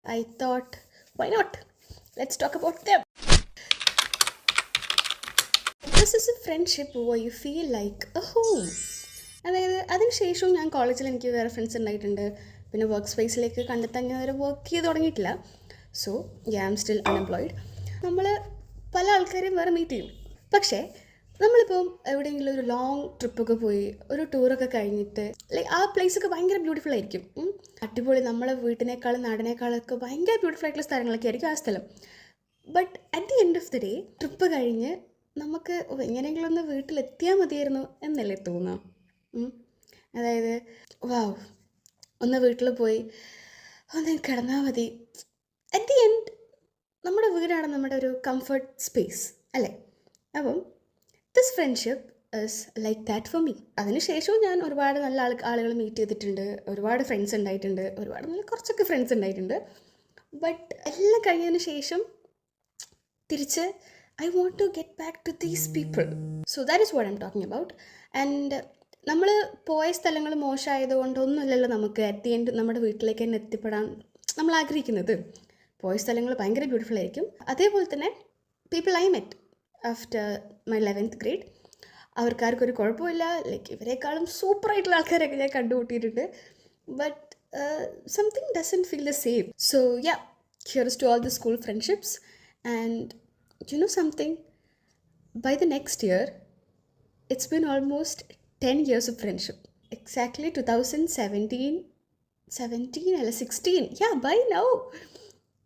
I thought, why not? Let's talk about them. This is a friendship where you feel like a home. അതായത് അതിനുശേഷവും ഞാൻ കോളേജിൽ എനിക്ക് വേറെ ഫ്രണ്ട്സ് ഉണ്ടായിട്ടുണ്ട്. പിന്നെ വർക്ക് സ്പേസിലേക്ക് കണ്ടെത്താൻ ഞാൻ വരെ വർക്ക് ചെയ്ത് തുടങ്ങിയിട്ടില്ല. So I am still unemployed. നമ്മൾ പല ആൾക്കാരെയും വേറെ മീറ്റ് ചെയ്യും. പക്ഷേ നമ്മളിപ്പം എവിടെയെങ്കിലും ഒരു ലോങ് ട്രിപ്പൊക്കെ പോയി ഒരു ടൂറൊക്കെ കഴിഞ്ഞിട്ട് ലൈക്ക് ആ പ്ലേസൊക്കെ ഭയങ്കര ബ്യൂട്ടിഫുൾ ആയിരിക്കും. അടിപൊളി, നമ്മളെ വീട്ടിനേക്കാളും നാടിനേക്കാളൊക്കെ ഭയങ്കര ബ്യൂട്ടിഫുൾ ആയിട്ടുള്ള സ്ഥലങ്ങളൊക്കെ ആയിരിക്കും ആ സ്ഥലം. But at the end of the day trip കഴിഞ്ഞ് നമുക്ക് എങ്ങനെയെങ്കിലും ഒന്ന് വീട്ടിലെത്തിയാൽ മതിയായിരുന്നു എന്നല്ലേ തോന്നുക. അതായത് വാവ്, ഒന്ന് വീട്ടിൽ പോയി ഒന്ന് കിടന്നാൽ മതി. അറ്റ് ദി എൻഡ് നമ്മുടെ വീടാണ് നമ്മുടെ ഒരു കംഫർട്ട് സ്പേസ് അല്ലേ? അപ്പം this friendship is like that for me. അതിനുശേഷവും ഞാൻ ഒരുപാട് നല്ല ആളുകൾ മീറ്റ് ചെയ്തിട്ടുണ്ട്, ഒരുപാട് ഫ്രണ്ട്സ് ഉണ്ടായിട്ടുണ്ട്, ഒരുപാട് നല്ല കുറച്ചൊക്കെ ഫ്രണ്ട്സ് ഉണ്ടായിട്ടുണ്ട്. ബട്ട് എല്ലാം കഴിഞ്ഞതിന് ശേഷം തിരിച്ച് I want to get back to these people. So that is what I am talking about. And നമ്മൾ പോയ സ്ഥലങ്ങൾ മോശമായതുകൊണ്ടൊന്നുമല്ലല്ലോ നമുക്ക് അറ്റ് ദി എൻഡ് നമ്മുടെ വീട്ടിലേക്ക് തന്നെ എത്തിപ്പെടാൻ നമ്മൾ ആഗ്രഹിക്കുന്നത്. പോയ സ്ഥലങ്ങൾ ഭയങ്കര ബ്യൂട്ടിഫുൾ ആയിരിക്കും. അതേപോലെ തന്നെ people I met after my 11th grade, അവർക്കാർക്കൊരു കുഴപ്പമില്ല. ലൈക്ക് ഇവരെക്കാളും സൂപ്പറായിട്ടുള്ള ആൾക്കാരൊക്കെ ഞാൻ കണ്ടുമുട്ടിയിട്ടുണ്ട്. But something doesn't feel the same. So yeah, here is to all the school friendships. And you know something, by the next year it's been almost 10 years of friendship. Exactly 2017 അല്ല 16, yeah, by now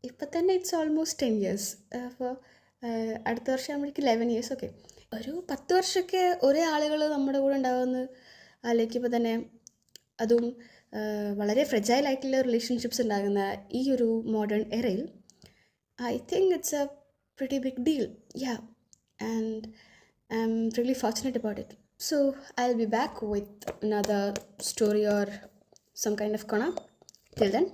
ഇപ്പം തന്നെ it's almost 10 years. അപ്പോൾ അടുത്ത വർഷം ആകുമ്പോഴേക്കും 11 years. Okay, ഒരു 10 വർഷമൊക്കെ ഒരേ ആളുകൾ നമ്മുടെ കൂടെ ഉണ്ടാകുമെന്ന് ആലോചിക്കുമ്പോൾ തന്നെ, അതും വളരെ ഫ്രെജൈലായിട്ടുള്ള റിലേഷൻഷിപ്സ് ഉണ്ടാകുന്ന ഈ ഒരു മോഡേൺ എറയിൽ, I think it's a pretty big deal. Yeah, and I'm really fortunate about it. So I'll be back with another story or some kind of corner. Till then,